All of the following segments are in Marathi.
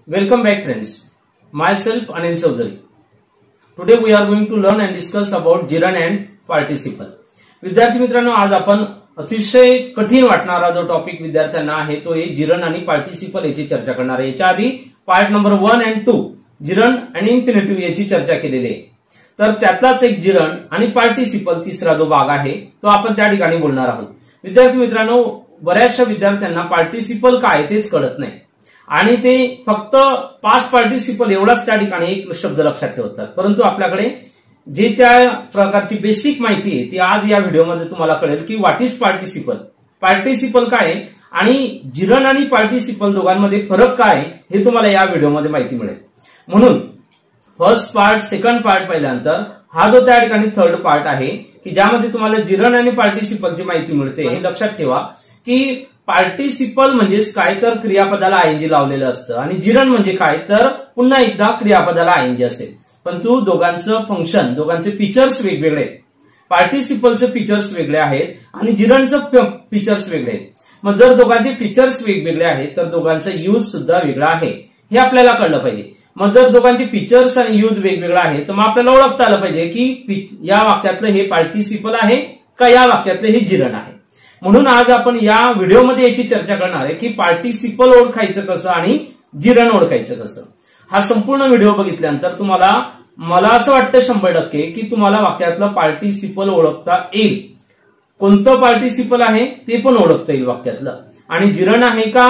Welcome back friends. Myself Anil Chaudhary. Today we are going to learn and discuss about gerund and participle. विद्यार्थी मित्रांनो, आज आपण अतिशय कठीण वाटणारा जो टॉपिक विद्यार्थ्यांना आहे तो gerund आणि पार्टिसिपल याची चर्चा करणार आहे. याच्या आधी पार्ट नंबर 1 आणि 2 gerund आणि इन्फिनिटिव्ह याची चर्चा केलेली आहे. तर त्यातलाच एक gerund आणि पार्टिसिपल तिसरा जो भाग आहे तो आपण त्या ठिकाणी बोलणार आहोत. विद्यार्थी मित्रांनो, बऱ्याचशा विद्यार्थ्यांना पार्टिसिपल काय तेच कळत नाही आणि ते फक्त पास्ट पार्टिसिपल एवढाच त्या ठिकाणी एक शब्द लक्षात ठेवतात. परंतु आपल्याकडे जे त्या प्रकारची बेसिक माहिती आहे ती आज या व्हिडिओमध्ये तुम्हाला कळेल की व्हॉट इज पार्टिसिपल, पार्टिसिपल काय आणि gerund आणि पार्टिसिपल दोघांमध्ये फरक काय हे तुम्हाला या व्हिडिओमध्ये माहिती मिळेल. म्हणून फर्स्ट पार्ट, सेकंड पार्ट पाहिल्यानंतर हा जो त्या ठिकाणी थर्ड पार्ट आहे की ज्यामध्ये तुम्हाला gerund आणि पार्टिसिपलची माहिती मिळते. हे लक्षात ठेवा की पार्टिसिपल म्हणजेच काय तर क्रियापदाला आयएनजी लावलेलं असतं आणि gerund म्हणजे काय तर पुन्हा एकदा क्रियापदाला आयएनजी असेल. परंतु दोघांचं फंक्शन, दोघांचे फीचर्स वेगवेगळे आहेत. पार्टिसिपलचे फीचर्स वेगळे आहेत आणि gerundचं फीचर्स वेगळे आहेत. मग जर दोघांचे फीचर्स वेगवेगळे आहेत तर दोघांचा यूज सुद्धा वेगळा आहे हे आपल्याला कळलं पाहिजे. मग जर दोघांचे फीचर्स आणि यूज वेगवेगळा आहे तर मग आपल्याला ओळखता आलं पाहिजे की या वाक्यातलं हे पार्टिसिपल आहे का या वाक्यातलं हे gerund आहे. म्हणून आज आपण या व्हिडिओमध्ये याची चर्चा करणार आहे की पार्टिसिपल ओळखायचं कसं आणि gerund ओळखायचं कसं. हा संपूर्ण व्हिडिओ बघितल्यानंतर तुम्हाला, मला असं वाटतं 100% की तुम्हाला वाक्यातलं पार्टिसिपल ओळखता येईल. कोणतं पार्टिसिपल आहे ते पण ओळखता येईल वाक्यातलं आणि gerund आहे का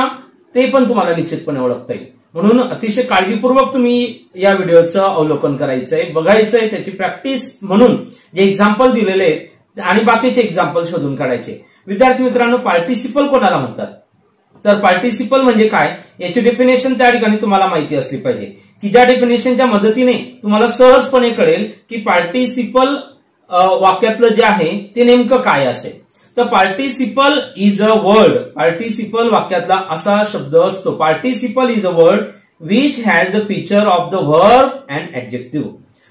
ते पण तुम्हाला निश्चितपणे ओळखता येईल. म्हणून अतिशय काळजीपूर्वक तुम्ही या व्हिडिओचं अवलोकन करायचंय, बघायचंय, त्याची प्रॅक्टिस म्हणून जे एक्झाम्पल दिलेले आहेत आणि बाकीचे एक्झाम्पल शोधून काढायचे. विद्यार्थी मित्रांनो, पार्टिसिपल कोणाला म्हणतात तर पार्टिसिपल म्हणजे काय याची डेफिनेशन त्या ठिकाणी तुम्हाला माहिती असली पाहिजे की ज्या डेफिनेशनच्या मदतीने तुम्हाला सहजपणे कळेल की पार्टिसिपल वाक्यातलं जे आहे ते नेमकं काय असेल. तर participle is a word, participle वाक्यातला असा शब्द असतो. Participle is a word which has the feature of the verb and adjective,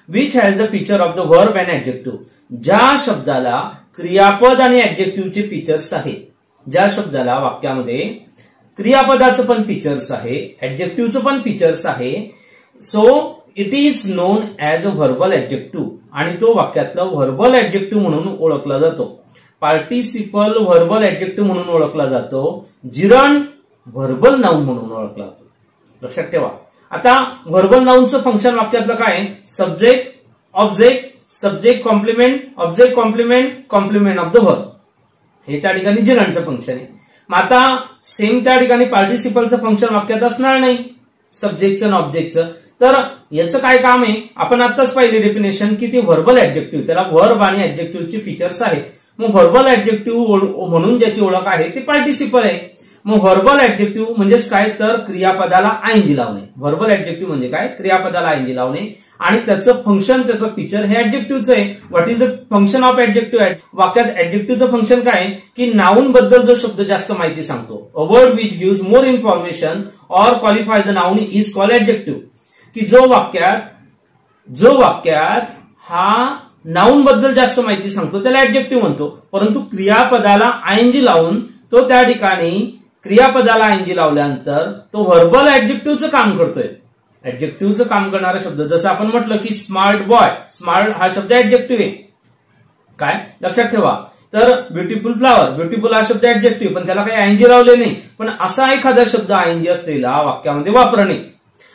which has the feature of the verb and adjective. ज्या शब्दाला क्रियापद आणि ऍडजेक्टिव्हचे फीचर्स आहेत, ज्या शब्दाला वाक्यामध्ये क्रियापदाचं पण फीचर्स आहे, ऍडजेक्टिव्हचं पण फीचर्स आहे, so it is non as a verbal adjective आणि तो वाक्यातला व्हर्बल ऍडजेक्टिव्ह म्हणून ओळखला जातो. पार्टिसिपल व्हर्बल ऍडजेक्टिव्ह म्हणून ओळखला जातो, gerund व्हर्बल नाउन म्हणून ओळखला जातो. लक्षात ठेवा. आता व्हर्बल नाउनचं फंक्शन वाक्यातलं काय, subject, object, subject complement, object complement, complement of the verb, हे त्या ठिकाणी gerundचं फंक्शन आहे. मग आता सेम त्या ठिकाणी पार्टिसिपलचं फंक्शन वाक्यात असणार नाही, सब्जेक्टचं आणि ऑब्जेक्टचं. तर याचं काय काम आहे, आपण आताच पाहिली डेफिनेशन की ते व्हर्बल ऍडजेक्टिव्ह, त्याला वर्ब आणि ऍडजेक्टिव्हचे फीचर्स आहेत. मग व्हर्बल ऍडजेक्टिव्ह म्हणून ज्याची ओळख आहे ते पार्टिसिपल आहे. मग व्हर्बल ऍडजेक्टिव्ह म्हणजेच काय तर क्रियापदाला आयएनजी लावणे. व्हर्बल ऍडजेक्टिव्ह म्हणजे काय, क्रियापदाला आयएनजी लावणे आणि त्याचं फंक्शन, त्याचं फीचर हे ऍडजेक्टिव्हचं आहे. What is the function of adjective. वाक्यात ऍडजेक्टिव्हचं फंक्शन काय की नाउन बद्दल जो शब्द जास्त माहिती सांगतो, अ word which gives more information or qualify the noun is called adjective. की जो वाक्यात हा नाउन बद्दल जास्त माहिती सांगतो त्याला ऍडजेक्टिव्ह म्हणतो. परंतु क्रियापदाला आयएनजी लावून तो त्या ठिकाणी क्रियापदाला आयएनजी लावल्यानंतर तो व्हर्बल ऍडजेक्टिव्हचं काम करतोय. ऍडजेक्टिव्हचं काम करणारा शब्द, जसं आपण म्हटलं की स्मार्ट बॉय, स्मार्ट हा शब्द ऍडजेक्टिव्ह आहे. काय लक्षात ठेवा. तर ब्युटिफुल फ्लॉवर, ब्युटिफुल हा शब्द ऍडजेक्टिव्ह पण त्याला काही आयएनजी लावले नाही. पण असा एखादा शब्द आयएनजी असलेला वाक्यामध्ये वापरणे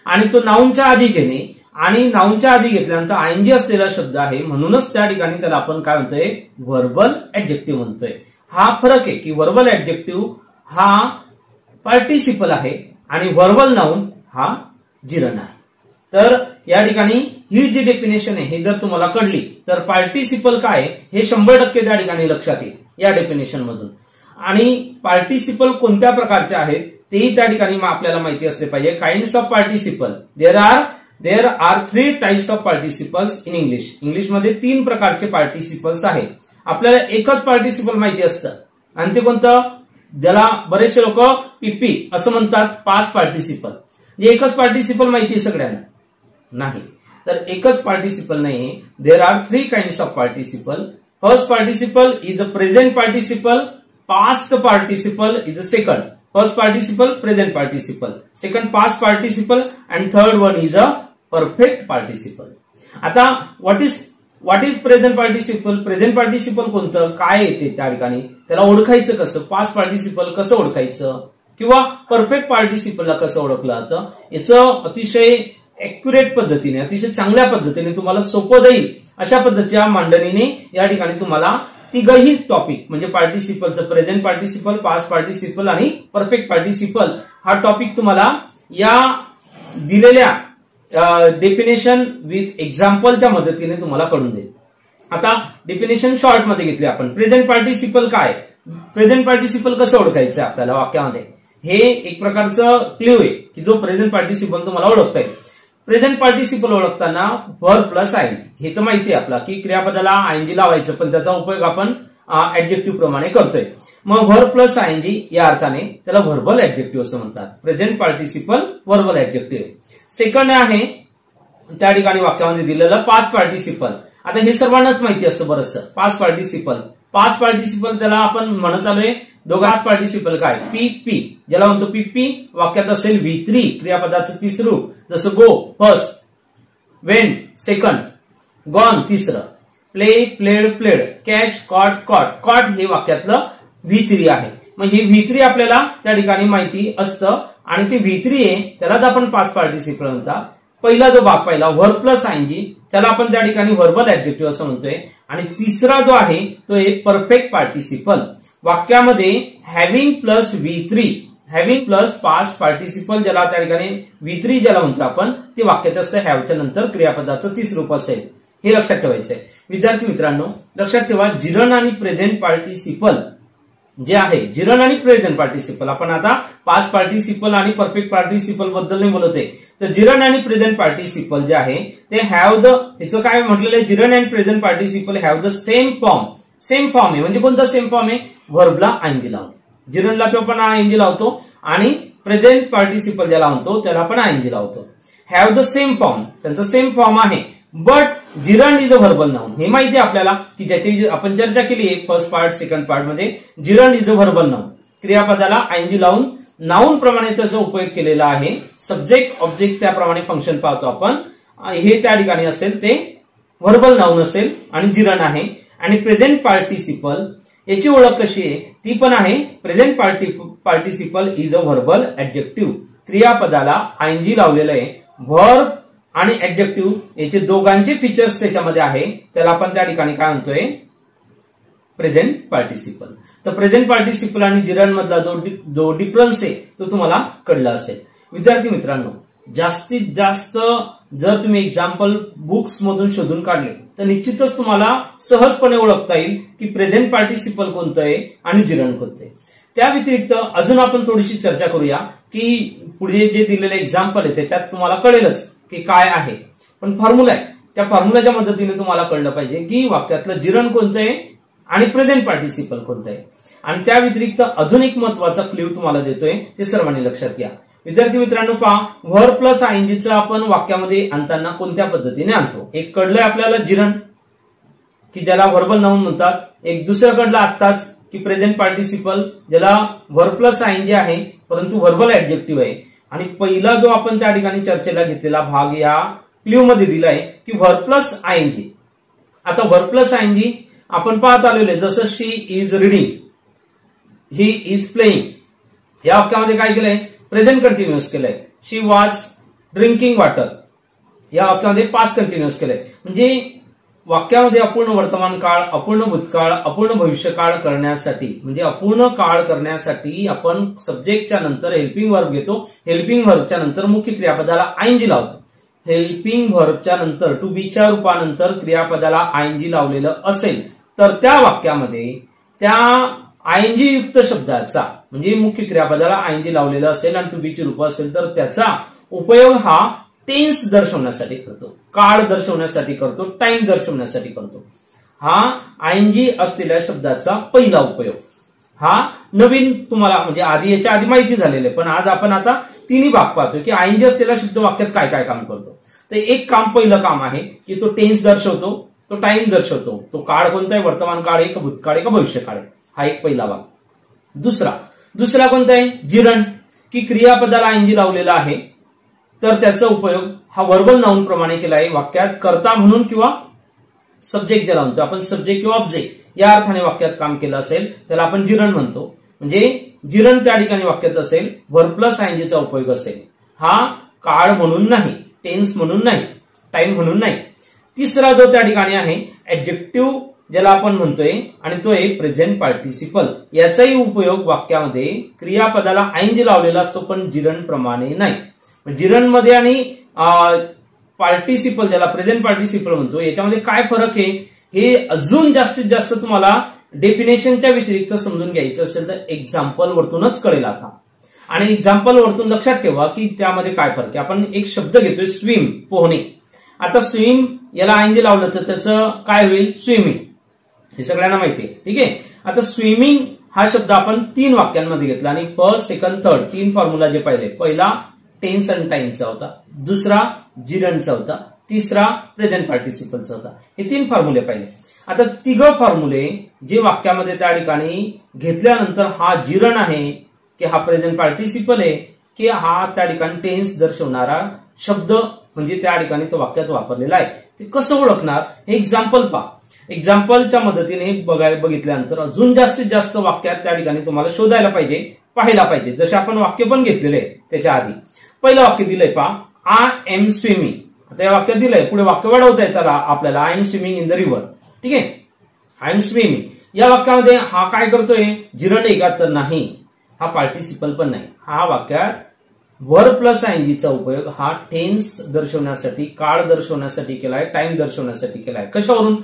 आणि तो नाउनच्या आधी घेणे आणि नाउनच्या आधी घेतल्यानंतर आयएनजी असलेला शब्द आहे म्हणूनच त्या ठिकाणी त्याला आपण काय म्हणतोय, व्हर्बल ऍडजेक्टिव्ह म्हणतोय. हा फरक आहे की व्हर्बल ऍडजेक्टिव्ह हा पार्टिसिपल आहे आणि व्हर्बल नाउन हा gerund आहे. तर या ठिकाणी ही जी डेफिनेशन आहे ही जर तुम्हाला कळली तर पार्टिसिपल काय हे 100% त्या ठिकाणी लक्षात येईल या डेफिनेशन मधून. आणि पार्टिसिपल कोणत्या प्रकारचे आहेत तेही त्या ठिकाणी आपल्याला माहिती असले पाहिजे. Kinds of participle, there are 3 types of participles in English. इंग्लिशमध्ये 3 प्रकारचे पार्टिसिपल्स आहेत. आपल्याला एकच पार्टिसिपल माहिती असतं आणि ते कोणतं, ज्याला बरेचसे लोक पीपी असं म्हणतात, पास्ट पार्टिसिपल. एकच पार्टिसिपल माहिती आहे सगळ्यांना नाही, तर एकच पार्टिसिपल नाही. There are 3 kinds of participle. First participle is the present participle, past participle is the second First participle, present participle. Second, past participle. And third one is a perfect participle. आता what is present participle? Present participle कोणतं, काय येते त्या ठिकाणी, त्याला ओळखायचं कसं, पास्ट पार्टिसिपल कसं ओळखायचं, किंवा परफेक्ट पार्टिसिपलला कसं ओळखलं जातं, याचं अतिशय ऍक्युरेट पद्धतीने, अतिशय चांगल्या पद्धतीने तुम्हाला सोपं जाईल अशा पद्धतीच्या मांडणीने या ठिकाणी तुम्हाला तिघही टॉपिक म्हणजे पार्टिसिपलचं प्रेझेंट पार्टिसिपल, पास्ट पार्टिसिपल आणि परफेक्ट पार्टिसिपल हा टॉपिक तुम्हाला या दिलेल्या डेफिनेशन विथ एक्झाम्पलच्या मदतीने तुम्हाला कळून देईल. आता डेफिनेशन शॉर्ट मध्ये घेतली आपण. प्रेझेंट पार्टिसिपल काय, प्रेझेंट पार्टिसिपल कसं ओळखायचं आपल्याला वाक्यामध्ये, हे एक प्रकारचं क्ल्यू आहे की जो प्रेझेंट पार्टिसिपल तुम्हाला ओळखता येईल. प्रेझेंट पार्टिसिपल ओळखताना व्हर्ब प्लस आयएनजी, हे तर माहिती आहे आपला की क्रियापदाला आयएनजी लावायचं, पण त्याचा उपयोग आपण ऍडजेक्टिव्ह प्रमाणे करतोय. मग व्हर्ब प्लस आयएनजी या अर्थाने त्याला व्हर्बल ऍडजेक्टिव्ह असं म्हणतात. Present participle verbal adjective. Second आहे त्या ठिकाणी वाक्यामध्ये दिलेलं पास्ट पार्टिसिपल. आता हे सर्वांनाच माहिती असतं बरंचसं. पास्ट पार्टिसिपल त्याला आपण म्हणत आलोय दोघांच पार्टिसिपल काय, पी, ज्याला म्हणतो पी. वाक्यात असेल V3 क्रियापदाचं तिसरं रूप, जसं गो फर्स्ट, वेंट सेकंड, गॉन तिसरं, प्ले प्लेड, कॅच कॉट हे वाक्यातलं V3 आहे. मग हे V3 आपल्याला त्या ठिकाणी माहिती असतं आणि ते V3 आहे त्यालाच आपण पास्ट पार्टिसिपल म्हणतात. पहिला जो भाग पाहिला व्हर्ब प्लस आयएनजी, त्याला आपण त्या ठिकाणी व्हर्बल ऍडजेक्टिव्ह असं म्हणतोय. आणि तिसरा जो आहे तो आहे परफेक्ट पार्टिसिपल. वाक्यामध्ये having plus V3, having plus past participle, ज्याला त्या ठिकाणी V3 ज्याला म्हणतो आपण, ते वाक्यात असतं हॅवच्या नंतर क्रियापदाचं तिसरं रूप असेल. हे लक्षात ठेवायचंय. विद्यार्थी मित्रांनो लक्षात ठेवा, जिरन आणि प्रेझेंट पार्टिसिपल जे आहे, जिरन आणि प्रेझेंट पार्टिसिपल, आपण आता पास्ट पार्टिसिपल आणि परफेक्ट पार्टिसिपल बद्दल नाही बोलतोय. तर जिरन आणि प्रेझेंट पार्टिसिपल जे आहे ते हॅव द, त्याचं काय म्हटलेलं आहे, gerund and present participle have the same form. Same form आहे म्हणजे कोणता सेम फॉर्म आहे, व्हर्बला आयएनजी लावतो. जिरनला आपण आयएनजी लावतो आणि प्रेझेंट पार्टिसिपल ज्याला म्हणतो त्याला आपण आयएनजी लावतो. हॅव द सेम फॉर्म, त्यांचा सेम फॉर्म आहे. But gerund is a verbal noun, हे माहिती आहे आपल्याला की ज्याची आपण चर्चा केली आहे फर्स्ट पार्ट सेकंड पार्ट मध्ये. Gerund is a verbal noun, क्रियापदाला आयएनजी लावून नाउन प्रमाणे त्याचा उपयोग केलेला आहे. सब्जेक्ट ऑब्जेक्ट त्याप्रमाणे फंक्शन पाहतो आपण, हे त्या ठिकाणी असेल ते व्हर्बल नाउन असेल आणि जिरन आहे. आणि प्रेझेंट पार्टिसिपल याची ओळख कशी आहे, ती पण आहे. Present participle is a verbal adjective, क्रियापदाला आयएनजी लावलेलं आहे. व्हर्ब आणि ऍडजेक्टिव्ह याचे दोघांचे फीचर्स त्याच्यामध्ये आहे, त्याला आपण त्या ठिकाणी काय म्हणतोय, प्रेझेंट पार्टिसिपल. तर प्रेझेंट पार्टिसिपल आणि जिरन मधला जो डिफरन्स आहे तो तुम्हाला कळला असेल. विद्यार्थी मित्रांनो जास्तीत जास्त जर तुम्ही एक्झाम्पल बुक्स मधून शोधून काढले तर निश्चितच तुम्हाला सहजपणे ओळखता येईल की प्रेझेंट पार्टिसिपल कोणतं आहे आणि जिरन कोणतं आहे. त्या व्यतिरिक्त अजून आपण थोडीशी चर्चा करूया की पुढे जे दिलेले एक्झाम्पल आहे त्याच्यात तुम्हाला कळेलच की काय आहे, पण फॉर्म्युला आहे, त्या फॉर्म्युलाच्या मदतीने तुम्हाला कळलं पाहिजे की वाक्यातलं जिरन कोणतं आहे आणि प्रेझेंट पार्टिसिपल कोणतं आहे. आणि त्या व्यतिरिक्त अजून एक महत्वाचा क्ल्यू तुम्हाला देतोय, ते सर्वांनी लक्षात घ्या. विद्यार्थी मित्रांनो पहा, व्हर्ब प्लस आयएनजीचं आपण वाक्यामध्ये आणताना कोणत्या पद्धतीने आणतो. एक कडलंय आपल्याला जिरन की ज्याला व्हर्बल नाउन म्हणतात, एक दुसरं कडलं आत्ताच की प्रेझेंट पार्टिसिपल ज्याला व्हर्ब प्लस आयएनजी आहे परंतु व्हर्बल ऍडजेक्टिव्ह आहे. आणि पहिला जो आपण त्या ठिकाणी चर्चेला घेतलेला भाग या क्ल्यू मध्ये दिलाय की व्हर्ब प्लस आयएनजी. आता व्हर्ब प्लस आयएनजी आपण पाहत आलेलो आहे, जसं she is reading, he is playing, या वाक्यामध्ये काय केलंय, प्रेझेंट कंटिन्युअस केलंय. शी वॉज ड्रिंकिंग वॉटर, या वाक्यामध्ये पास्ट कंटिन्युअस केलंय. म्हणजे वाक्यामध्ये अपूर्ण वर्तमान काळ, अपूर्ण भूतकाळ, अपूर्ण भविष्यकाळ करण्यासाठी, म्हणजे अपूर्ण काळ करण्यासाठी आपण सब्जेक्टच्या नंतर हेल्पिंग व्हर्ब घेतो. हेल्पिंग व्हर्बच्या नंतर मुख्य क्रियापदाला आयएनजी लावतो. हेल्पिंग व्हर्बच्या नंतर टू बीच्या रूपानंतर क्रियापदाला आयएनजी लावलेलं असेल तर त्या वाक्यामध्ये त्या आयएनजी युक्त शब्दाचा, म्हणजे मुख्य क्रियापदाला आयएनजी लावलेलं असेल आणि टू बीची रूप असेल तर त्याचा उपयोग हा टेन्स दर्शवण्यासाठी करतो, काळ दर्शवण्यासाठी करतो, टाइम दर्शवण्यासाठी करतो. हा आयएनजी असलेल्या शब्दाचा पहिला उपयोग. हा नवीन तुम्हाला म्हणजे आधी याच्या आधी माहिती झालेलं आहे, पण आज आपण आता तिन्ही भाग पाहतोय की आयएनजी असलेला शब्द वाक्यात काय काय काम करतो. तर एक काम, पहिलं काम आहे की तो टेन्स दर्शवतो, तो टाइम दर्शवतो, तो काळ कोणता आहे, वर्तमान काळ आहे का भूतकाळ आहे का भविष्यकाळ आहे, हा एक पहिला भाग. दुसरा दुसरा कोणता आहे जिरण, की क्रियापदाला आयएनजी लावलेला आहे तर त्याचा उपयोग हा व्हर्बल नाउन प्रमाणे केला आहे वाक्यात कर्ता म्हणून किंवा सब्जेक्ट ज्याला म्हणतो आपण, सब्जेक्ट किंवा ऑब्जेक्ट या अर्थाने वाक्यात काम केलं असेल त्याला आपण जिरण म्हणतो. म्हणजे जिरण त्या ठिकाणी वाक्यात असेल, व्हर्ब प्लस आयएनजीचा उपयोग असेल. हा काळ म्हणून नाही, टेन्स म्हणून नाही, टाइम म्हणून नाही. तिसरा जो त्या ठिकाणी आहे ऍडजेक्टिव्ह ज्याला आपण म्हणतोय आणि तो आहे प्रेझेंट पार्टिसिपल. याचाही उपयोग वाक्यामध्ये क्रियापदाला आयएनजी लावलेला असतो पण जिरण प्रमाणे नाही. जिरण मध्ये आणि पार्टिसिपल ज्याला प्रेझेंट पार्टिसिपल म्हणतो याच्यामध्ये काय फरक आहे हे अजून जास्तीत जास्त तुम्हाला डेफिनेशनच्या व्यतिरिक्त समजून घ्यायचं असेल तर एक्झाम्पल वरतूनच कळेल आता. आणि एक्झाम्पल वरतून लक्षात ठेवा की त्यामध्ये काय फरक आहे. आपण एक शब्द घेतोय स्विम, पोहणे. आता स्विम याला आयएनजी लावलं तर त्याचं काय होईल स्विमिंग, हे सगळ्यांना माहिती आहे. ठीक आहे. आता स्विमिंग हा शब्द आपण 3 वाक्यांमध्ये घेतला आणि फर्स्ट, सेकंड, थर्ड 3 फॉर्म्युला जे पाहिले, पहिला टेन्स अँड टाइमचा होता, दुसरा जिरणचा होता, तिसरा प्रेझेंट पार्टिसिपलचा होता. हे 3 फॉर्म्युले पाहिले. आता तिघ फॉर्म्युले जे वाक्यामध्ये त्या ठिकाणी घेतल्यानंतर हा जिरण आहे की हा प्रेझेंट पार्टिसिपल आहे की हा त्या ठिकाणी टेन्स दर्शवणारा शब्द म्हणजे त्या ठिकाणी तो वाक्यात वापरलेला आहे, ते कसं ओळखणार हे एक्झाम्पल पहा. एक्झाम्पलच्या मदतीने बघितल्यानंतर अजून जास्तीत जास्त वाक्यात त्या ठिकाणी तुम्हाला शोधायला पाहिजे, पाहायला पाहिजे. जसे आपण वाक्य पण घेतलेले आहे त्याच्या आधी. पहिलं वाक्य दिलंय पहा, आय एम स्विमिंग. आता या वाक्यात दिलंय, पुढे वाक्य वाढवता येतं आपल्याला, I am swimming in the river. ठीक आहे, आय एम स्विमिंग. या वाक्यामध्ये हा काय करतोय जिरण आहे का तर नाही, हा पार्टिसिपल पण नाही. हा वाक्यात व्हर्ब प्लस आयएनजीचा उपयोग हा टेन्स दर्शवण्यासाठी, काळ दर्शवण्यासाठी केलाय, टाइम दर्शवण्यासाठी केलाय. कशावरून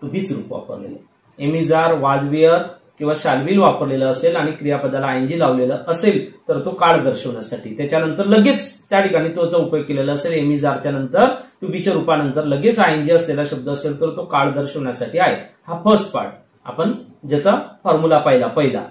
टू बीच रूप वापरलेलं, एम आर, वाज वेअर किंवा शाल्विल वापरलेलं असेल आणि क्रियापदाला आयएनजी लावलेलं असेल तर तो काळ दर्शवण्यासाठी. त्याच्यानंतर लगेच त्या ठिकाणी तोचा उपयोग केलेला असेल एम आरच्या नंतर, टू बीच्या रूपानंतर लगेच आयएनजी असलेला शब्द असेल तर तो काळ दर्शवण्यासाठी आहे. हा फर्स्ट पार्ट आपण ज्याचा फॉर्म्युला पाहिला पहिला.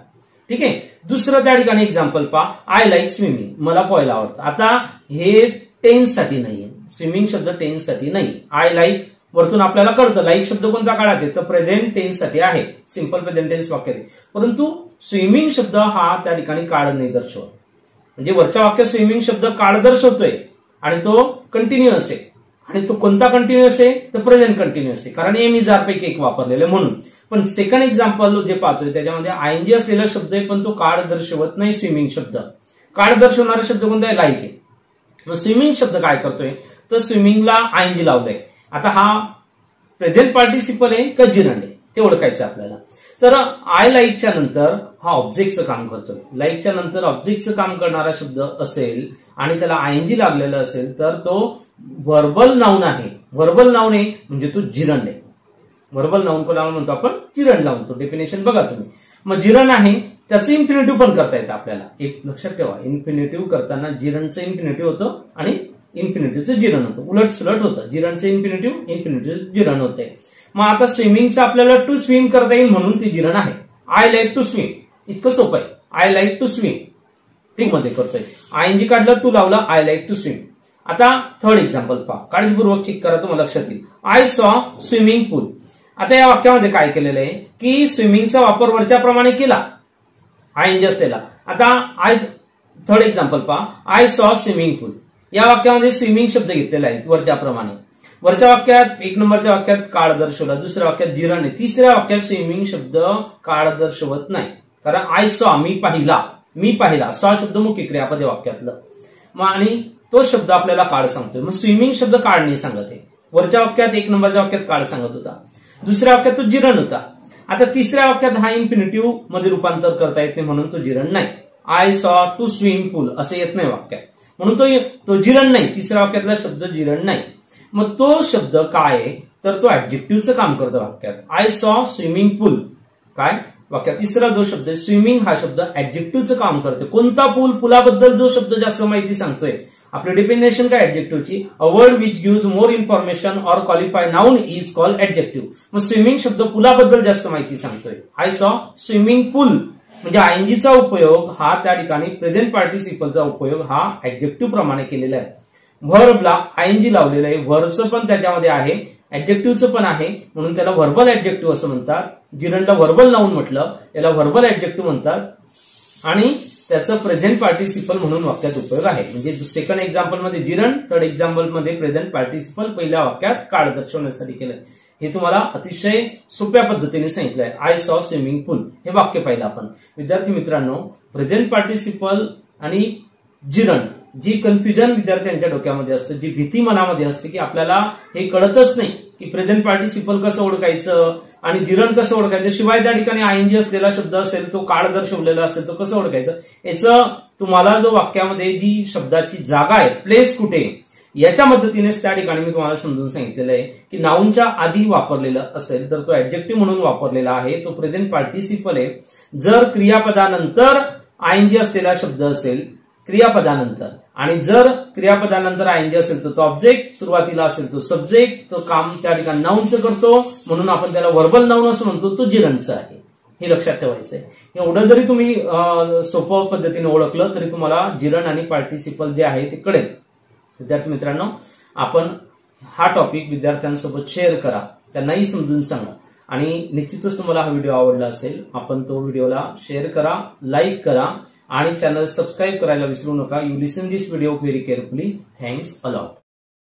ठीक आहे. दुसरं त्या ठिकाणी एक्झाम्पल पहा, आय लाईक स्विमिंग, मला पोहायला आवडतं. आता हे टेन्स साठी नाहीये, स्विमिंग शब्द टेन्स साठी नाही. आय लाईक वरतून आपल्याला कळतं लाईक शब्द कोणत्या काळात आहे तर प्रेझेंट टेन्स साठी आहे, सिंपल प्रेझेंट टेन्स वाक्य आहे. परंतु स्विमिंग शब्द हा त्या ठिकाणी काळ नाही दर्शवत. म्हणजे वरच्या वाक्यात स्विमिंग शब्द काळ दर्शवतोय आणि तो कंटिन्युअस आहे. आणि तो कोणता कंटिन्युअस आहे तर प्रेझेंट कंटिन्युअस आहे, कारण एम इज आर पैकी एक वापरलेलं म्हणून. पण सेकंड एक्झाम्पल जे पाहतोय त्याच्यामध्ये आयएनजी असलेला शब्द आहे पण तो काळ दर्शवत नाही. स्विमिंग शब्द काळ दर्शवणारा शब्द कोणता आहे लाईक आहे. मग स्विमिंग शब्द काय करतोय तर स्विमिंगला आयएनजी लावलंय. आता हा प्रेझेंट पार्टिसिपल आहे का जिरण आहे ते ओळखायचं आपल्याला. तर आय लाईकच्या नंतर हा ऑब्जेक्टचं काम करतोय. लाईकच्या नंतर ऑब्जेक्टचं काम करणारा शब्द असेल आणि त्याला आयएनजी लागलेला असेल तर तो व्हर्बल नाउन आहे. व्हर्बल नाउन आहे म्हणजे तो जिरण आहे. व्हर्बल नाउन कोणाला म्हणतो आपण जिरणला म्हणतो. डेफिनेशन बघा तुम्ही. मग जिरण आहे त्याचं इन्फिनिटिव्ह पण करता येतं आपल्याला. एक लक्षात ठेवा, इन्फिनिटिव्ह करताना जिरणचं इन्फिनिटिव्ह होतं आणि इन्फिनिटिव्हचं जिरण होतं, उलट सुलट होतं. जिरणचं इन्फिनिटिव्ह, इन्फिनिटिव्हचं जिरण होतंय. मग आता स्विमिंगचं आपल्याला टू स्विम करता येईल म्हणून ते जिरण आहे. आय लाईक टू स्विम, इतकं सोपं आहे. आय लाईक टू स्विम ठीक मध्ये करतोय, आयएनजी काढलं, टू लावला, आय लाईक टू स्विम. आता थर्ड एक्झाम्पल पहा, काळजीपूर्वक चेक करा, तुम्हाला लक्षात येईल. आय सॉ स्विमिंग पूल. आता या वाक्यामध्ये काय केलेलं आहे की स्विमिंगचा वापर वरच्या प्रमाणे केला, आयएनजी असलेला. आता आय थर्ड एक्झाम्पल पहा, आय सॉ स्विमिंग पूल. या वाक्यामध्ये स्विमिंग शब्द घेतलेला आहे वरच्या प्रमाणे. वरच्या वाक्यात 1 नंबरच्या वाक्यात काळ दर्शवला, दुसऱ्या वाक्यात जिरण आहे, तिसऱ्या वाक्यात स्विमिंग शब्द काळ दर्शवत नाही. कारण आय सॉ मी पाहिला, मी पाहिला, सॉ शब्द मुख्य क्रियापद वाक्यातलं. मग आणि तो शब्द आपल्याला काळ सांगतोय. मग स्विमिंग शब्द काळ नाही सांगत आहे. वरच्या वाक्यात 1 नंबरच्या वाक्यात काळ सांगत होता, दुसऱ्या वाक्यात तो जिरण होता. आता तिसऱ्या वाक्यात हा इन्फिनिटिव्ह मध्ये रूपांतर करता येत नाही म्हणून तो जिरण नाही. आय सॉ टू स्विमिंग पूल असं येत नाही वाक्यात म्हणून तो जिरण नाही. तिसऱ्या वाक्यातला शब्द जिरण नाही. मग तो शब्द काय आहे तर तो ऍडजेक्टिव्हचं काम करतो वाक्यात. आय सॉ स्विमिंग पूल काय वाक्यात तिसरा जो शब्द आहे स्विमिंग हा शब्द ऍडजेक्टिव्हचं काम करतो. कोणता पूल, पुलाबद्दल जो शब्द जास्त माहिती सांगतोय. आपलं डिपेंडेशन काय ऍडजेक्टिव्हची, a word which gives more information or qualify noun is called adjective. मग स्विमिंग शब्द पुलाबद्दल जास्त माहिती सांगतोय. आय सॉ स्विमिंग पूल म्हणजे आयएनजीचा उपयोग हा त्या ठिकाणी प्रेझेंट पार्टिसिपलचा उपयोग हा ऍडजेक्टिव्ह प्रमाणे केलेला आहे. व्हर्बला आयएनजी लावलेलं आहे, व्हर्बचं पण त्याच्यामध्ये आहे, ऍडजेक्टिव्हचं पण आहे म्हणून त्याला व्हर्बल ऍडजेक्टिव्ह असं म्हणतात. जिरणला व्हर्बल नाउन म्हटलं, याला व्हर्बल ऍडजेक्टिव्ह म्हणतात. आणि त्याचं प्रेझेंट पार्टिसिपल म्हणून वाक्यात उपयोग आहे. म्हणजे सेकंड एक्झाम्पल मध्ये जिरण, थर्ड एक्झाम्पल मध्ये प्रेझेंट पार्टिसिपल पहिल्या वाक्यात काळ दर्शवण्यासाठी केलंय. हे तुम्हाला अतिशय सोप्या पद्धतीने सांगितलंय. आय सॉ स्विमिंग पूल हे वाक्य पाहिलं आपण. विद्यार्थी मित्रांनो, प्रेझेंट पार्टिसिपल आणि जिरण जी कन्फ्युजन विद्यार्थ्यांच्या डोक्यामध्ये असतं, जी भीती मनामध्ये असते की आपल्याला हे कळतच नाही की प्रेझेंट पार्टिसिपल कसं ओळखायचं आणि जिरण कसं ओळखायचं, शिवाय त्या ठिकाणी आयएनजी असलेला शब्द असेल, तो काळ दर्शवलेला असेल, तो कसं ओळखायचं, याचं तुम्हाला जो वाक्यामध्ये जी शब्दाची जागा आहे, प्लेस कुठे, याच्या मदतीनेच त्या ठिकाणी मी तुम्हाला समजून सांगितलेलं आहे की नाऊनच्या आधी वापरलेलं असेल तर तो ऍडजेक्टिव्ह म्हणून वापरलेला आहे, तो प्रेझेंट पार्टिसिपल आहे. जर क्रियापदानंतर आयएनजी असलेला शब्द असेल क्रियापदानंतर, आणि जर क्रियापदानंतर आयएनजी असेल तर तो ऑब्जेक्ट, सुरुवातीला असेल तो सब्जेक्ट, तो काम त्या ठिकाणी नाऊनचं करतो म्हणून आपण त्याला व्हर्बल नाऊन असं म्हणतो, तो जिरणचं आहे. हे लक्षात ठेवायचं आहे. एवढं जरी तुम्ही सोप्या पद्धतीने ओळखलं तरी तुम्हाला जिरण आणि पार्टिसिपल जे आहे ते कळेल. विद्यार्थी मित्रांनो, आपण हा टॉपिक विद्यार्थ्यांसोबत शेअर करा, त्यांनाही समजून सांगा, आणि निश्चितच तुम्हाला हा व्हिडिओ आवडला असेल. आपण तो व्हिडिओला शेअर करा, लाईक करा आणि चॅनल सबस्क्राईब करायला विसरू नका. You listen this video very carefully. Thanks a lot.